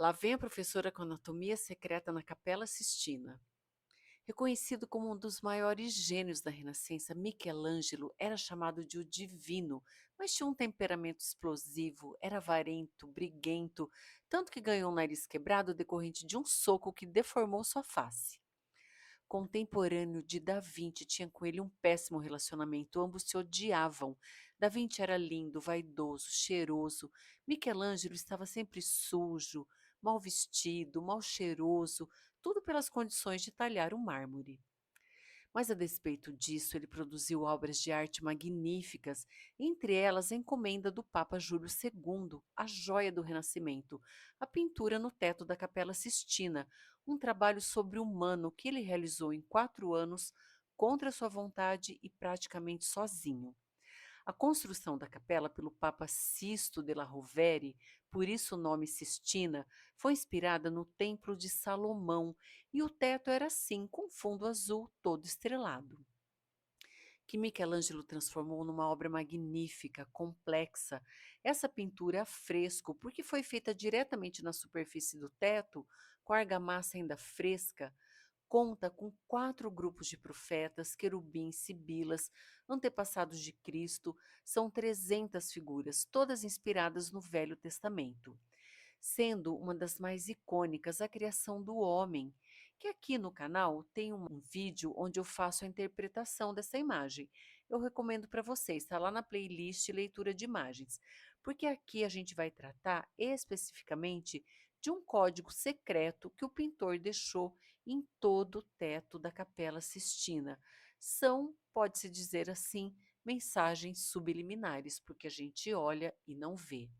Lá vem a professora com anatomia secreta na Capela Sistina. Reconhecido como um dos maiores gênios da Renascença, Michelangelo era chamado de o Divino, mas tinha um temperamento explosivo, era avarento, briguento, tanto que ganhou um nariz quebrado decorrente de um soco que deformou sua face. Contemporâneo de Da Vinci, tinha com ele um péssimo relacionamento, ambos se odiavam. Da Vinci era lindo, vaidoso, cheiroso. Michelangelo estava sempre sujo, mal vestido, mal cheiroso, tudo pelas condições de talhar o mármore. Mas a despeito disso, ele produziu obras de arte magníficas, entre elas a encomenda do Papa Júlio II, a joia do Renascimento, a pintura no teto da Capela Sistina, um trabalho sobre-humano que ele realizou em 4 anos, contra sua vontade e praticamente sozinho. A construção da capela pelo Papa Sisto della Rovere, por isso o nome Sistina, foi inspirada no Templo de Salomão e o teto era assim, com fundo azul todo estrelado. Que Michelangelo transformou numa obra magnífica, complexa. Essa pintura a fresco, porque foi feita diretamente na superfície do teto, com a argamassa ainda fresca, conta com 4 grupos de profetas, querubins, sibilas, antepassados de Cristo. São 300 figuras, todas inspiradas no Velho Testamento, sendo uma das mais icônicas a criação do homem, que aqui no canal tem um vídeo onde eu faço a interpretação dessa imagem. Eu recomendo para vocês, está lá na playlist Leitura de Imagens, porque aqui a gente vai tratar especificamente de um código secreto que o pintor deixou em todo o teto da Capela Sistina. São, pode-se dizer assim, mensagens subliminares, porque a gente olha e não vê.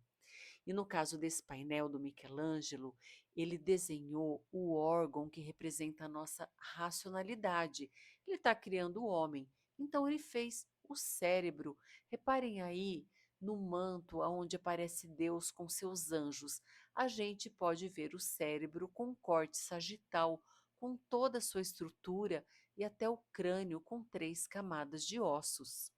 E no caso desse painel do Michelangelo, ele desenhou o órgão que representa a nossa racionalidade. Ele está criando o homem, então ele fez o cérebro. Reparem aí no manto onde aparece Deus com seus anjos. A gente pode ver o cérebro com corte sagital, com toda a sua estrutura e até o crânio com 3 camadas de ossos.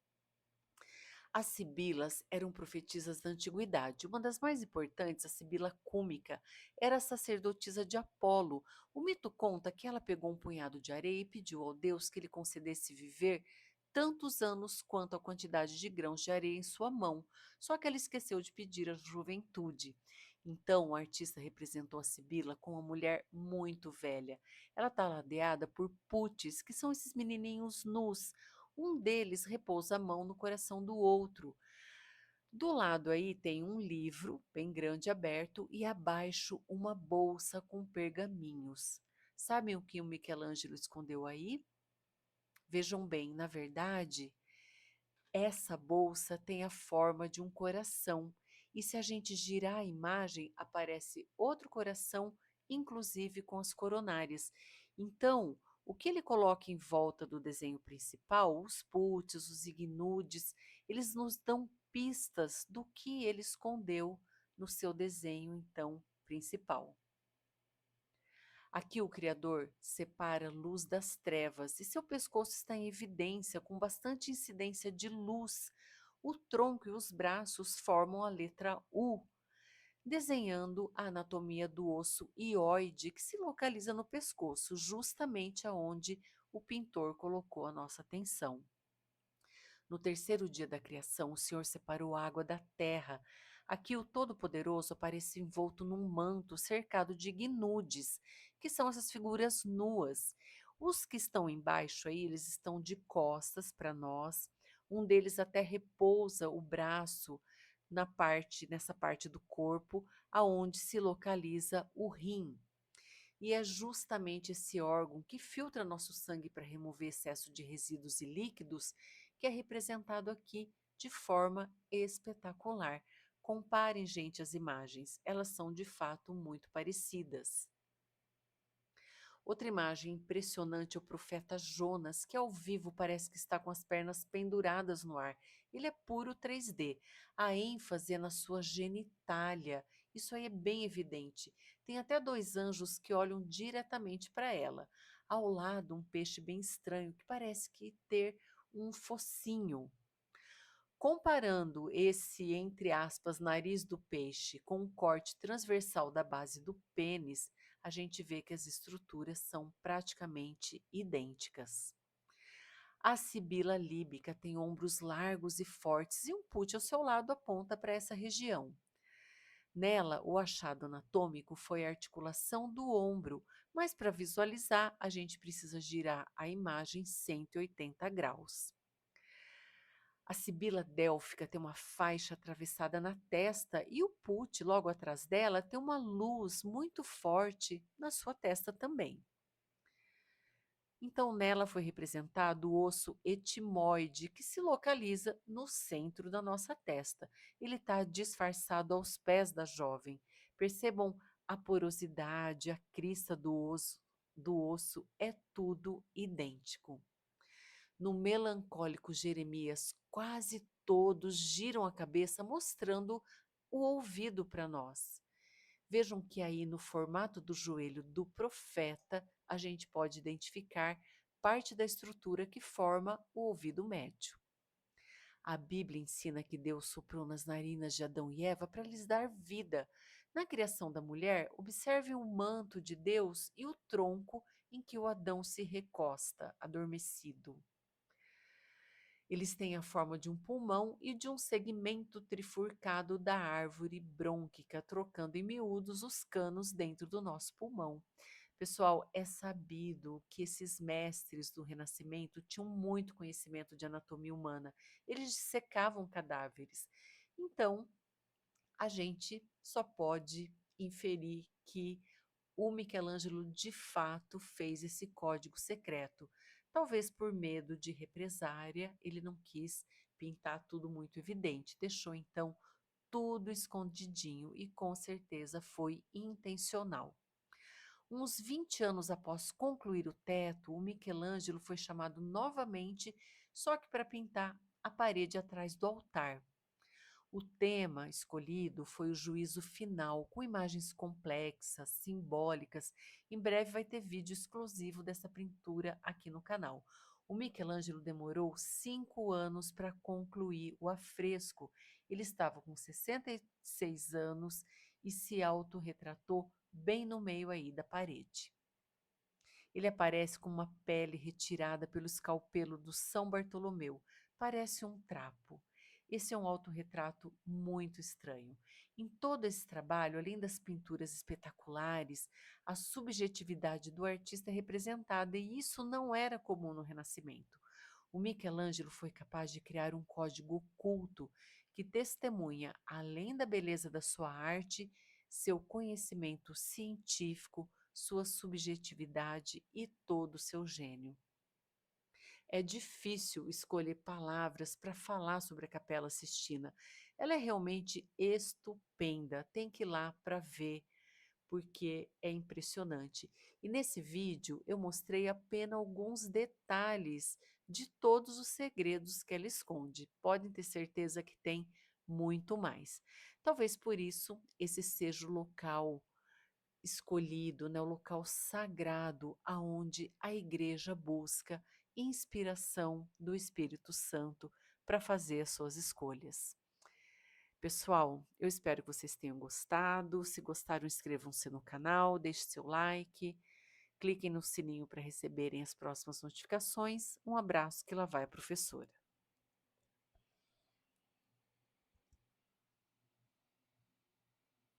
As sibilas eram profetisas da antiguidade. Uma das mais importantes, a sibila cúmica, era a sacerdotisa de Apolo. O mito conta que ela pegou um punhado de areia e pediu ao deus que lhe concedesse viver tantos anos quanto a quantidade de grãos de areia em sua mão, só que ela esqueceu de pedir a juventude. Então, o artista representou a sibila com uma mulher muito velha. Ela está ladeada por putes, que são esses menininhos nus. Um deles repousa a mão no coração do outro. Do lado aí tem um livro bem grande aberto e abaixo uma bolsa com pergaminhos. Sabem o que o Michelangelo escondeu aí? Vejam bem, na verdade, essa bolsa tem a forma de um coração. E se a gente girar a imagem, aparece outro coração, inclusive com as coronárias. Então, o que ele coloca em volta do desenho principal, os puts, os ignudes, eles nos dão pistas do que ele escondeu no seu desenho, então, principal. Aqui o Criador separa luz das trevas e seu pescoço está em evidência, com bastante incidência de luz. O tronco e os braços formam a letra U, desenhando a anatomia do osso hioide que se localiza no pescoço, justamente aonde o pintor colocou a nossa atenção. No terceiro dia da criação, o Senhor separou a água da terra. Aqui o Todo-Poderoso aparece envolto num manto cercado de guinudes, que são essas figuras nuas. Os que estão embaixo aí, eles estão de costas para nós. Um deles até repousa o braço nessa parte do corpo, aonde se localiza o rim. E é justamente esse órgão que filtra nosso sangue para remover excesso de resíduos e líquidos que é representado aqui de forma espetacular. Comparem, gente, as imagens, elas são de fato muito parecidas. Outra imagem impressionante é o profeta Jonas, que ao vivo parece que está com as pernas penduradas no ar. Ele é puro 3D. A ênfase é na sua genitália. Isso aí é bem evidente. Tem até 2 anjos que olham diretamente para ela. Ao lado, um peixe bem estranho que parece que ter um focinho. Comparando esse, entre aspas, nariz do peixe com o corte transversal da base do pênis, a gente vê que as estruturas são praticamente idênticas. A sibila líbica tem ombros largos e fortes e um put ao seu lado aponta para essa região. Nela, o achado anatômico foi a articulação do ombro, mas para visualizar, a gente precisa girar a imagem 180 graus. A sibila délfica tem uma faixa atravessada na testa e o put, logo atrás dela, tem uma luz muito forte na sua testa também. Então, nela foi representado o osso etimoide, que se localiza no centro da nossa testa. Ele está disfarçado aos pés da jovem. Percebam a porosidade, a crista do osso é tudo idêntico. No melancólico Jeremias, quase todos giram a cabeça, mostrando o ouvido para nós. Vejam que aí no formato do joelho do profeta, a gente pode identificar parte da estrutura que forma o ouvido médio. A Bíblia ensina que Deus soprou nas narinas de Adão e Eva para lhes dar vida. Na criação da mulher, observe o manto de Deus e o tronco em que o Adão se recosta, adormecido. Eles têm a forma de um pulmão e de um segmento trifurcado da árvore brônquica, trocando em miúdos os canos dentro do nosso pulmão. Pessoal, é sabido que esses mestres do Renascimento tinham muito conhecimento de anatomia humana. Eles dissecavam cadáveres. Então, a gente só pode inferir que o Michelangelo de fato fez esse código secreto. Talvez por medo de represária, ele não quis pintar tudo muito evidente, deixou então tudo escondidinho e com certeza foi intencional. Uns 20 anos após concluir o teto, o Michelangelo foi chamado novamente, só que para pintar a parede atrás do altar. O tema escolhido foi o juízo final, com imagens complexas, simbólicas. Em breve vai ter vídeo exclusivo dessa pintura aqui no canal. O Michelangelo demorou 5 anos para concluir o afresco. Ele estava com 66 anos e se autorretratou bem no meio aí da parede. Ele aparece com uma pele retirada pelo escalpelo do São Bartolomeu. Parece um trapo. Esse é um autorretrato muito estranho. Em todo esse trabalho, além das pinturas espetaculares, a subjetividade do artista é representada, e isso não era comum no Renascimento. O Michelangelo foi capaz de criar um código oculto que testemunha, além da beleza da sua arte, seu conhecimento científico, sua subjetividade e todo o seu gênio. É difícil escolher palavras para falar sobre a Capela Sistina. Ela é realmente estupenda, tem que ir lá para ver, porque é impressionante. E nesse vídeo eu mostrei apenas alguns detalhes de todos os segredos que ela esconde. Podem ter certeza que tem muito mais. Talvez por isso esse seja o local escolhido, né, o local sagrado aonde a igreja busca inspiração do Espírito Santo para fazer as suas escolhas. Pessoal, eu espero que vocês tenham gostado. Se gostaram, inscrevam-se no canal, deixe seu like, cliquem no sininho para receberem as próximas notificações. Um abraço, que lá vai a professora.